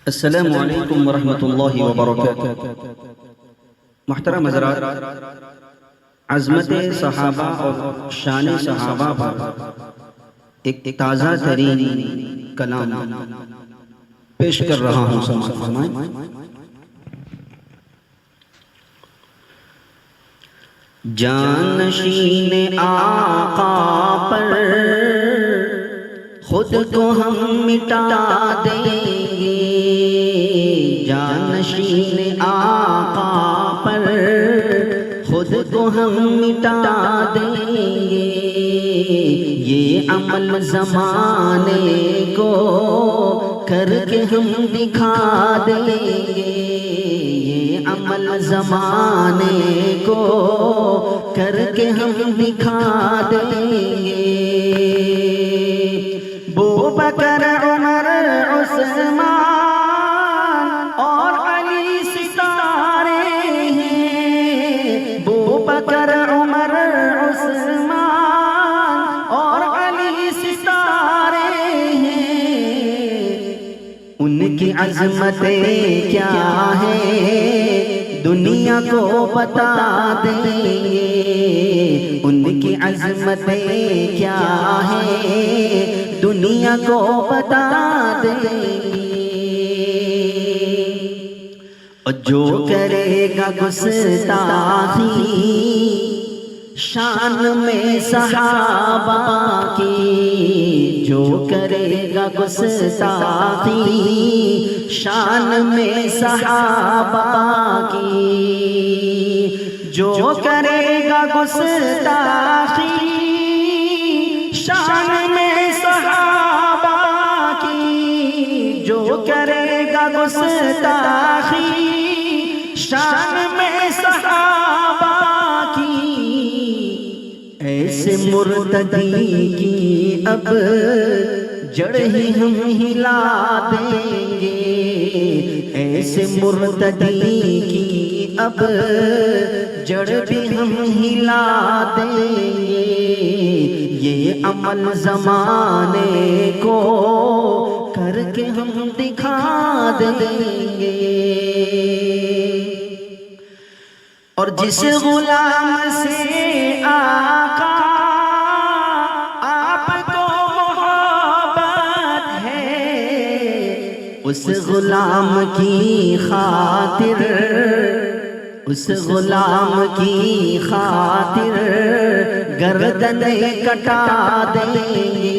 السلام علیکم ورحمۃ اللہ وبرکاتہ۔ محترم حضرات، عظمت صحابہ اور شان صحابہ پر ایک تازہ ترین کلام پیش کر رہا ہوں، سماعت فرمائیں۔ جانشین آقا پر خود کو ہم مٹا دیں گے، جانشین آقا پر خود کو ہم مٹا دیں گے، یہ عمل زمانے کو کر کے ہم دکھا دیں گے، یہ عمل زمانے کو کر کے ہم دکھا دیں گے۔ بکر، عمر، عثمان اور علی ستارے ہیں، بکر، عمر، عثمان اور علی ستارے ہیں، ان کی عظمتیں کیا ہے دنیا کو بتا دیں گے، ان کی عظمتیں کیا ہے دنیا کو بتا دیں گے۔ اور جو کرے گا گستاخی شان میں صحابہ کی، جو کرے گا گستاخی شان میں صحابہ کی، جو کرے گا گستاخی شان میں صحابہ کی، جو کرے گا گستاخی شان میں صحابہ کی، ایسے مرتدی کی اب جڑ ہی ہم ہلا دیں گے، ایسے مرتدی کی اب جڑ بھی ہم ہلا دیں گے، یہ عمل زمانے کو کر کے ہم دکھا دیں گے۔ اور جس غلام سے آقا آپ کو محبت ہے، اس غلام کی خاطر، اس غلام کی خاطر گردنیں کٹا دیں گے،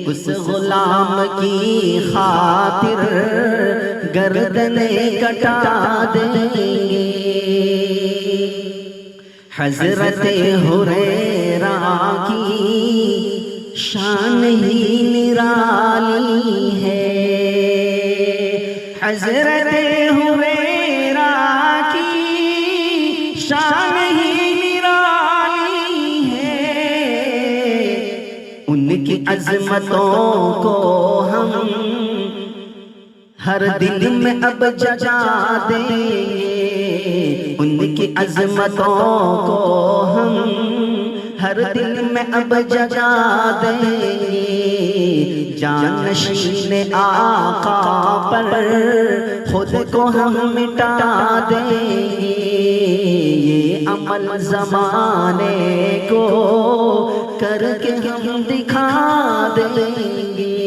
اس غلام کی خاطر گردنیں کٹا دیں گے۔ حضرت ہریرہ کی شان ہی نرالی ہے، حضرت ہریرہ کی شان ہی نرالی ہے، ان کی عظمتوں کو ہم ہر دل میں اب جگا دیں گے، ان کی عظمتوں کو ہم ہر دل میں اب جگا دیں گے، جانشین آقا پر خود کو ہم مٹا دیں گے، یہ عمل زمانے کو کر کے ہم دکھا دیں گے۔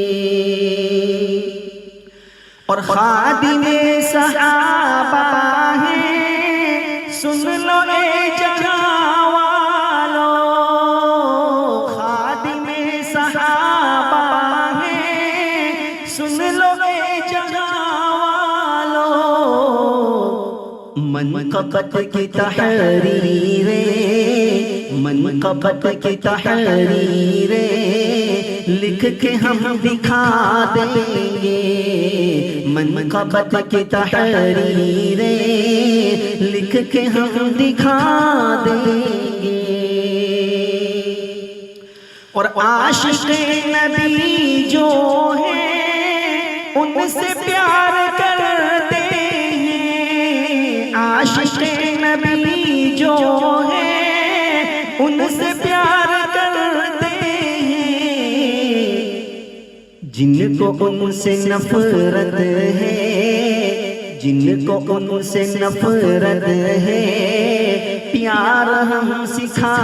اور خادم صحابہ ہیں، سن لو اے جہاں والو، خادم صحابہ ہیں، سن لو اے جہاں والو، منقبت کی تحریریں، منقبت کی تحریریں لکھ کے ہم دکھا دیں گے، منقبت کی تحریریں لکھ کے ہم دکھا دیں گے۔ اور عاشق نبی جو ہیں ان سے پیار کرتے ہیں، عاشق نبی جو ہیں ان سے پیار کرتے ہیں، جن کو ان سے نفرت ہے، جن کو ان سے نفرت ہے، پیار ہم سکھا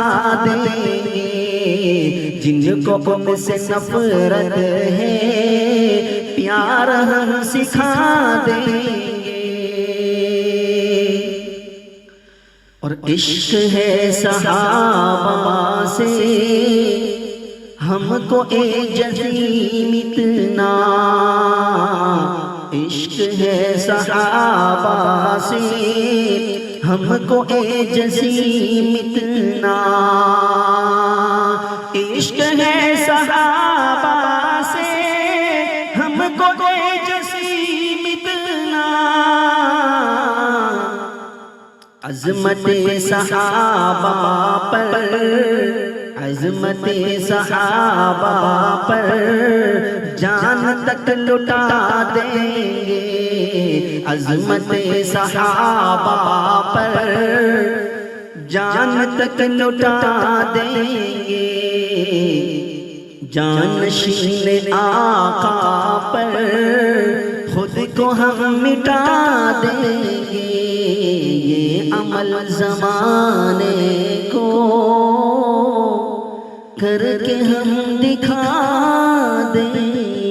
دیں گے، جن کو ان سے نفرت ہے، پیار ہم سکھا دیں گے۔ اور عشق ہے صحابہ سے ہم کو اے جحیم اتنا، عشق ہے صحابہ سے ہم کو اے جحیم اتنا، عشق ہے صحابہ سے ہم کو اے جحیم اتنا، عظمت صحابہ پر، عظمت صحابہ پر جان تک لٹا دیں گے، عظمت صحابہ پر جان تک لٹا دیں گے، جانشین آقا پر خود کو ہم مٹا دیں گے، یہ عمل زمانے کو کر کے ہم دکھا دیں